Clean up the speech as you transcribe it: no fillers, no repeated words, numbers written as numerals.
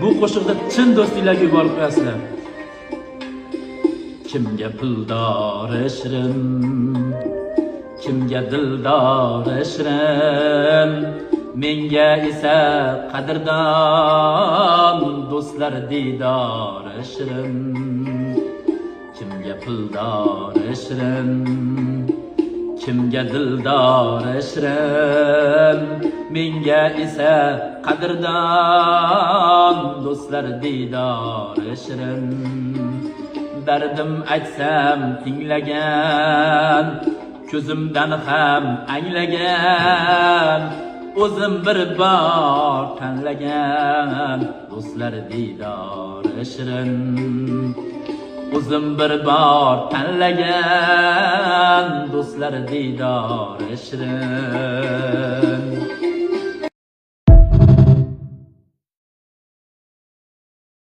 Bu qo'shiqda chin do'stliklarga yuborib qo'yasizlar. Kimga puldor shirin, kimga dildor shirin, menga esa qadrdon do'stlar diydor shirin. Kimga puldor shirin, kimga dildor shirin, menga esa qadrdon do'stlar diydor shirin. Dardim aytsam tinglagan, ko'zimdan ham anglagan, o'zim bir bor tanlagan do'stlar diydor shirin. O'zim bir bor tanlagan do'stlar diydor shirin.